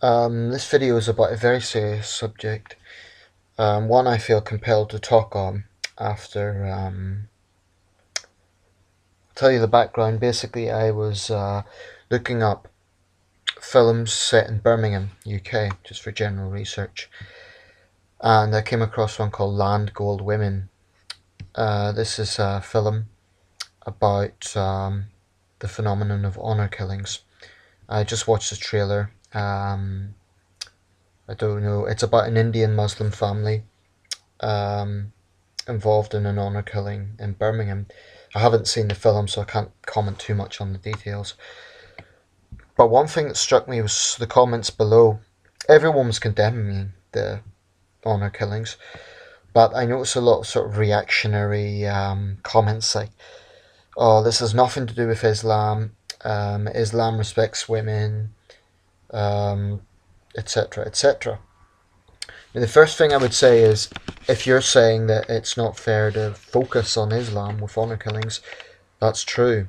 This video is about a very serious subject, one I feel compelled to talk on after. Tell you the background. Basically, I was looking up films set in Birmingham, UK, just for general research, and I came across one called Land Gold Women. This is a film about the phenomenon of honour killings. I just watched the trailer. I don't know. It's about an Indian Muslim family. Um, Involved in an honour killing in Birmingham. I haven't seen the film, so I can't comment too much on the details. But one thing that struck me was the comments below. Everyone was condemning the honour killings, but I noticed a lot of sort of reactionary comments like, "Oh, this has nothing to do with Islam. Islam respects women, etc., etc." The first thing I would say is, if you're saying that it's not fair to focus on Islam with honour killings, that's true,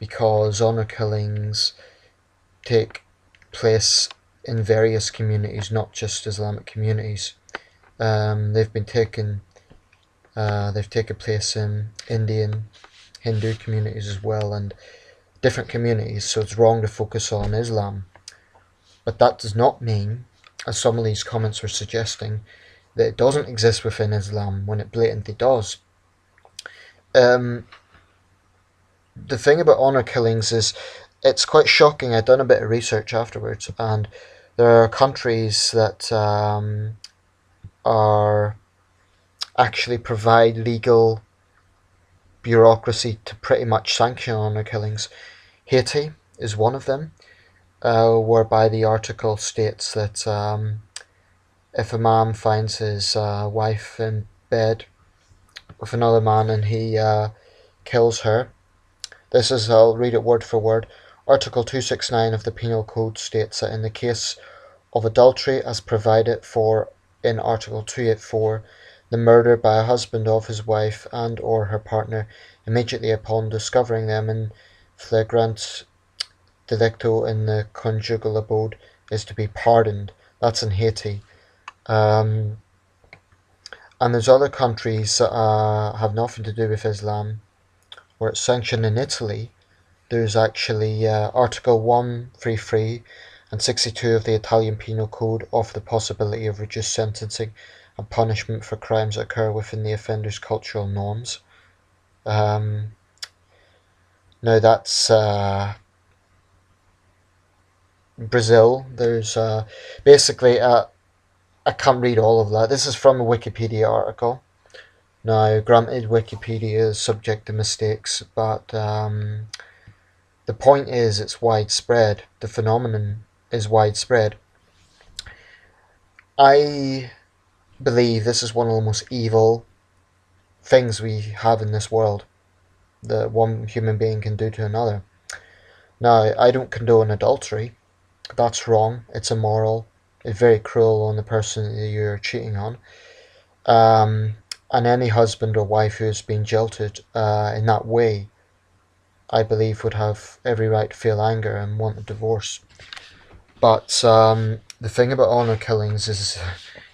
because honour killings take place in various communities, not just Islamic communities. They've taken place in Indian, Hindu communities as well, and different communities. So it's wrong to focus on Islam, but that does not mean, as some of these comments were suggesting, that it doesn't exist within Islam when it blatantly does. The thing about honour killings is it's quite shocking. I've done a bit of research afterwards, and there are countries that are actually provide legal bureaucracy to pretty much sanction honour killings. Haiti is one of them, whereby the article states that if a man finds his wife in bed with another man and he kills her, this is, I'll read it word for word. Article 269 of the Penal Code states that in the case of adultery as provided for in Article 284, the murder by a husband of his wife and or her partner immediately upon discovering them in flagrant delicto in the conjugal abode is to be pardoned. That's in Haiti. And there's other countries that have nothing to do with Islam where it's sanctioned. In Italy, there's actually Article 133 and 62 of the Italian Penal Code offer the possibility of reduced sentencing and punishment for crimes that occur within the offender's cultural norms. Now that's Brazil. There's basically I can't read all of that. This is from a Wikipedia article. Now, granted, Wikipedia is subject to mistakes, but the point is it's widespread. The phenomenon is widespread. I believe this is one of the most evil things we have in this world that one human being can do to another. Now, I don't condone adultery. That's wrong. It's immoral. It's very cruel on the person that you're cheating on. And any husband or wife who has been jilted in that way, I believe, would have every right to feel anger and want a divorce. But the thing about honour killings is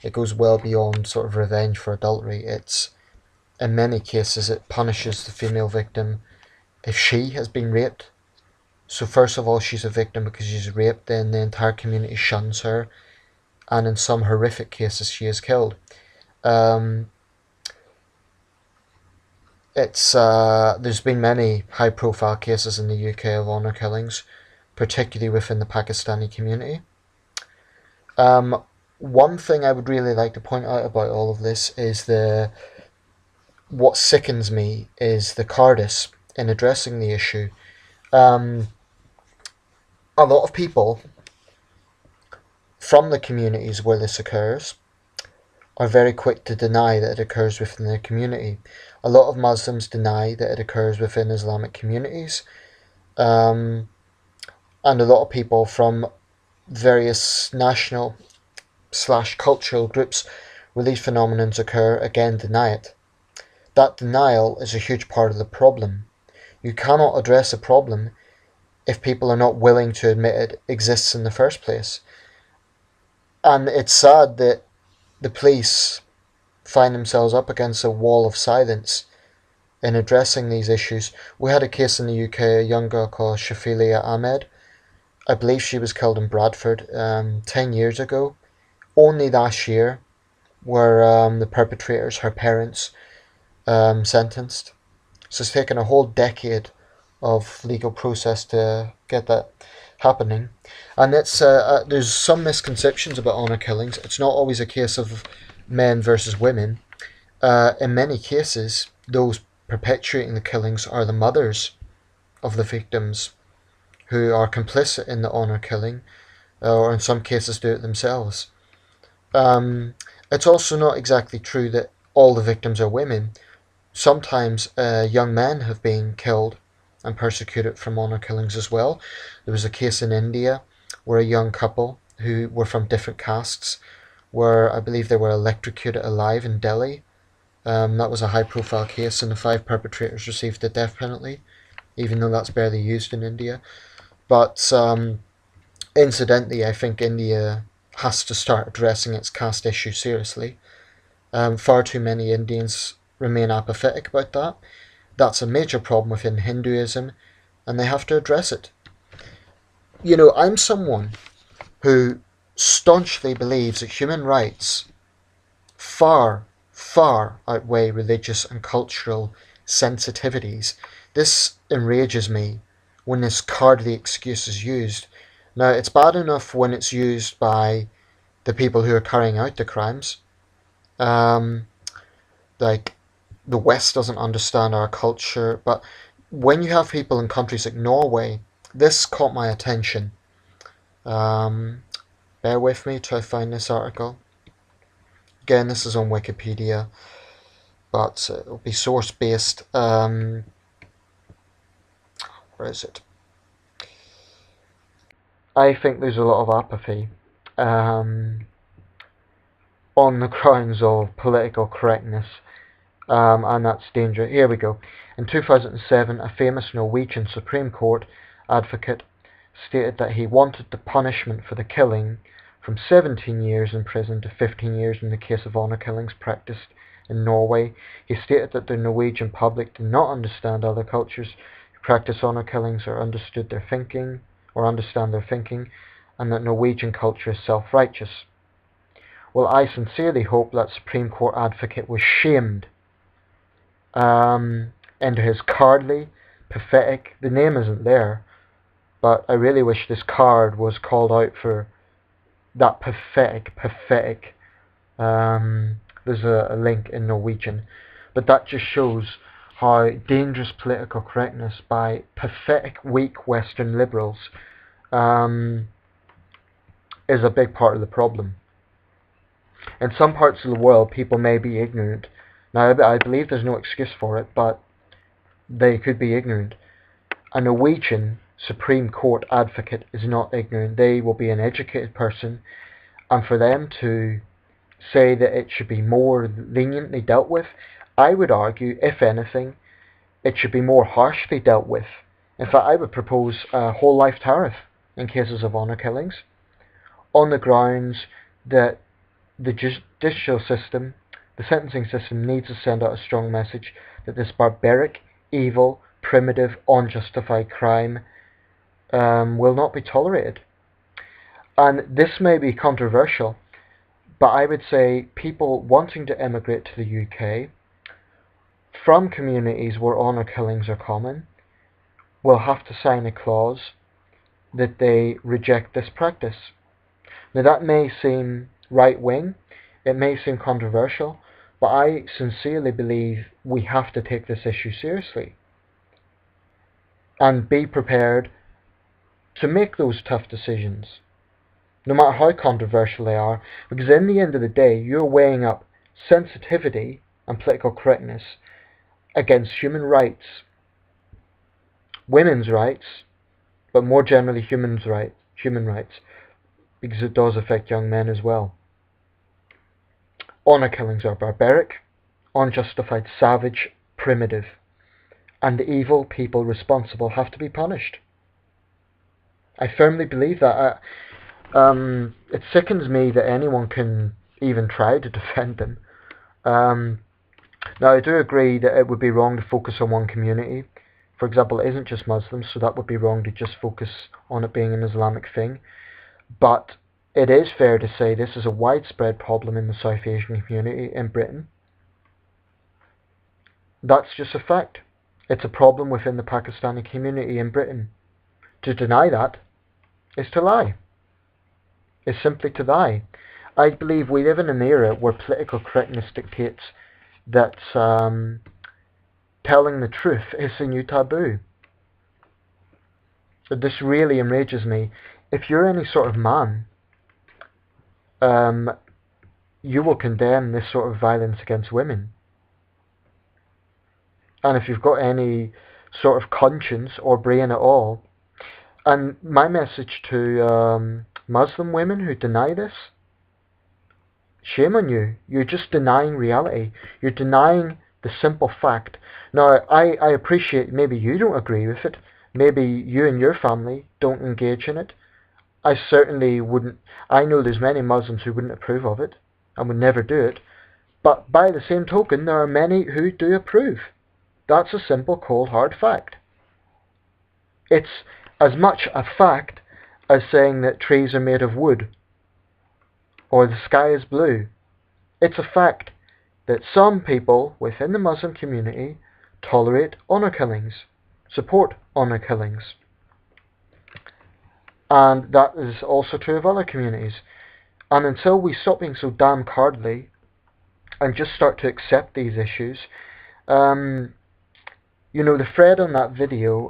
it goes well beyond sort of revenge for adultery. It's, in many cases, it punishes the female victim if she has been raped. So first of all, she's a victim because she's raped, then the entire community shuns her, and in some horrific cases, she is killed. There's been many high-profile cases in the UK of honour killings, particularly within the Pakistani community. One thing I would really like to point out about all of this is what sickens me is the cowardice in addressing the issue. A lot of people from the communities where this occurs are very quick to deny that it occurs within their community. A lot of Muslims deny that it occurs within Islamic communities. And a lot of people from various national / cultural groups where these phenomena occur, again, deny it. That denial is a huge part of the problem. You cannot address a problem if people are not willing to admit it exists in the first place. And it's sad that the police find themselves up against a wall of silence in addressing these issues. We had a case in the UK, a young girl called Shafilia Ahmed. I believe she was killed in Bradford 10 years ago. Only last year were the perpetrators, her parents, sentenced. So it's taken a whole decade of legal process to get that happening. And there's some misconceptions about honour killings. It's not always a case of men versus women. In many cases, those perpetuating the killings are the mothers of the victims who are complicit in the honour killing, or in some cases do it themselves. Um, it's also not exactly true that all the victims are women. Sometimes young men have been killed and persecuted from honour killings as well. There was a case in India where a young couple who were from different castes were, I believe they were electrocuted alive in Delhi. That was a high profile case, and the 5 perpetrators received the death penalty, even though that's barely used in India. But incidentally, I think India has to start addressing its caste issue seriously. Far too many Indians remain apathetic about that. That's a major problem within Hinduism, and they have to address it. You know, I'm someone who staunchly believes that human rights far, far outweigh religious and cultural sensitivities. This enrages me when this cowardly excuse is used. Now, it's bad enough when it's used by the people who are carrying out the crimes. Um, like, the West doesn't understand our culture, but when you have people in countries like Norway, this caught my attention. Um, Bear with me till I find this article. Again, this is on Wikipedia, but it'll be source based. Where is it? I think there's a lot of apathy um, on the grounds of political correctness, and that's dangerous. Here we go. In 2007, a famous Norwegian Supreme Court advocate stated that he wanted the punishment for the killing from 17 years in prison to 15 years in the case of honour killings practiced in Norway. He stated that the Norwegian public did not understand other cultures who practice honour killings or understood their thinking or understand their thinking, and that Norwegian culture is self-righteous. Well, I sincerely hope that Supreme Court advocate was shamed into his cowardly, pathetic, the name isn't there, but I really wish this card was called out for that pathetic. There's a link in Norwegian, but that just shows how dangerous political correctness by pathetic, weak Western liberals is a big part of the problem. In some parts of the world, people may be ignorant. Now, I believe there's no excuse for it, but they could be ignorant. A Norwegian Supreme Court advocate is not ignorant. They will be an educated person, and for them to say that it should be more leniently dealt with, I would argue, if anything, it should be more harshly dealt with. In fact, I would propose a whole life tariff in cases of honour killings, on the grounds that the judicial system, the sentencing system, needs to send out a strong message that this barbaric, evil, primitive, unjustified crime will not be tolerated. And this may be controversial, but I would say people wanting to emigrate to the UK from communities where honour killings are common will have to sign a clause that they reject this practice. Now, that may seem right-wing, it may seem controversial, but I sincerely believe we have to take this issue seriously and be prepared to make those tough decisions, no matter how controversial they are, because in the end of the day, you're weighing up sensitivity and political correctness against human rights, women's rights, but more generally human rights, because it does affect young men as well. Honour killings are barbaric, unjustified, savage, primitive, and the evil people responsible have to be punished. I firmly believe that. It sickens me that anyone can even try to defend them. Um, Now, I do agree that it would be wrong to focus on one community. For example, it isn't just Muslims, so that would be wrong to just focus on it being an Islamic thing. But it is fair to say this is a widespread problem in the South Asian community in Britain. That's just a fact. It's a problem within the Pakistani community in Britain. To deny that is to lie. Is simply to lie. I believe we live in an era where political correctness dictates that telling the truth is a new taboo. So this really enrages me. If you're any sort of man, you will condemn this sort of violence against women. And if you've got any sort of conscience or brain at all, and my message to Muslim women who deny this, shame on you. You're just denying reality. You're denying the simple fact. Now, I appreciate maybe you don't agree with it. Maybe you and your family don't engage in it. I certainly wouldn't. I know there's many Muslims who wouldn't approve of it and would never do it. But by the same token, there are many who do approve. That's a simple, cold, hard fact. It's as much a fact as saying that trees are made of wood or the sky is blue. It's a fact that some people within the Muslim community tolerate honour killings, support honour killings. And that is also true of other communities. And until we stop being so damn cowardly and just start to accept these issues, the thread on that video,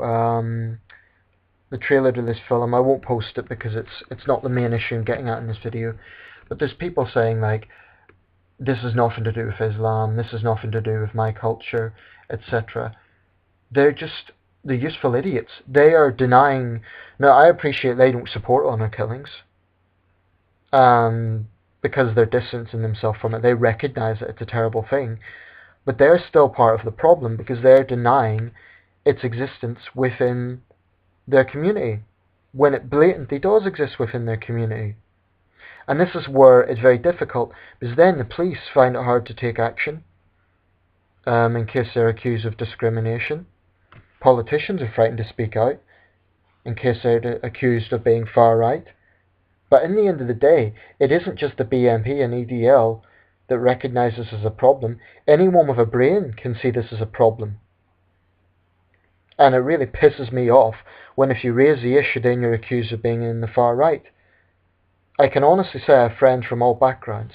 the trailer to this film, I won't post it because it's not the main issue I'm getting at in this video, but there's people saying like, this has nothing to do with Islam, this has nothing to do with my culture, etc. They're useful idiots. They are denying. Now, I appreciate they don't support honour killings, because they're distancing themselves from it. They recognise that it's a terrible thing, but they're still part of the problem because they're denying its existence within their community when it blatantly does exist within their community. And this is where it's very difficult, because then the police find it hard to take action in case they're accused of discrimination. Politicians are frightened to speak out in case they're accused of being far right. But in the end of the day, it isn't just the BNP and EDL that recognise this as a problem. Anyone with a brain can see this as a problem. And it really pisses me off when if you raise the issue then you're accused of being in the far right. I can honestly say I have friends from all backgrounds.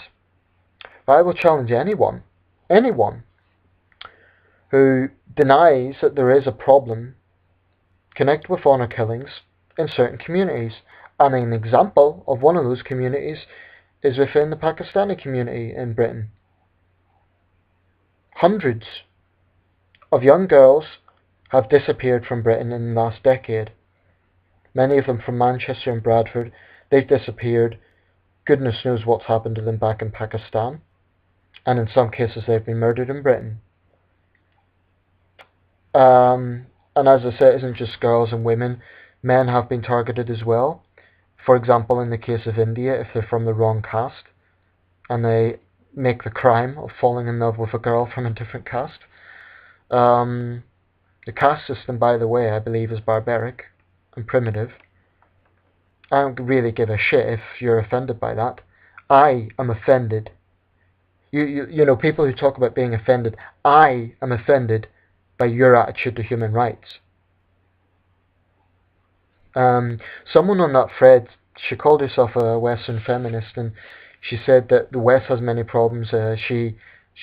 But I will challenge anyone who denies that there is a problem connected with honour killings in certain communities. And an example of one of those communities is within the Pakistani community in Britain. Hundreds of young girls have disappeared from Britain in the last decade. Many of them from Manchester and Bradford. They've disappeared. Goodness knows what's happened to them back in Pakistan. And in some cases they've been murdered in Britain. And as I said, it isn't just girls and women. Men have been targeted as well. For example, in the case of India, if they're from the wrong caste and they make the crime of falling in love with a girl from a different caste. The caste system, by the way, I believe is barbaric and primitive. I don't really give a shit if you're offended by that. I am offended. You know, people who talk about being offended, I am offended by your attitude to human rights. Someone on that thread, she called herself a Western feminist, and she said that the West has many problems. She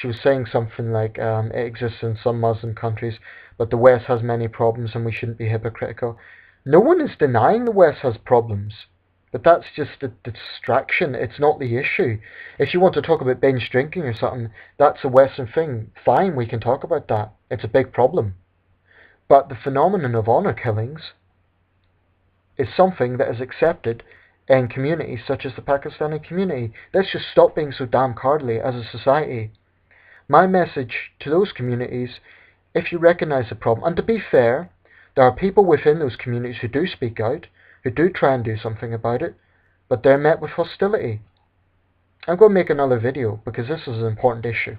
was saying something like it exists in some Muslim countries, but the West has many problems and we shouldn't be hypocritical. No one is denying the West has problems, but that's just a distraction. It's not the issue. If you want to talk about binge drinking or something, that's a Western thing. Fine, we can talk about that. It's a big problem. But the phenomenon of honour killings is something that is accepted in communities such as the Pakistani community. Let's just stop being so damn cowardly as a society. My message to those communities, if you recognise the problem, and to be fair, there are people within those communities who do speak out, who do try and do something about it, but they're met with hostility. I'm going to make another video because this is an important issue.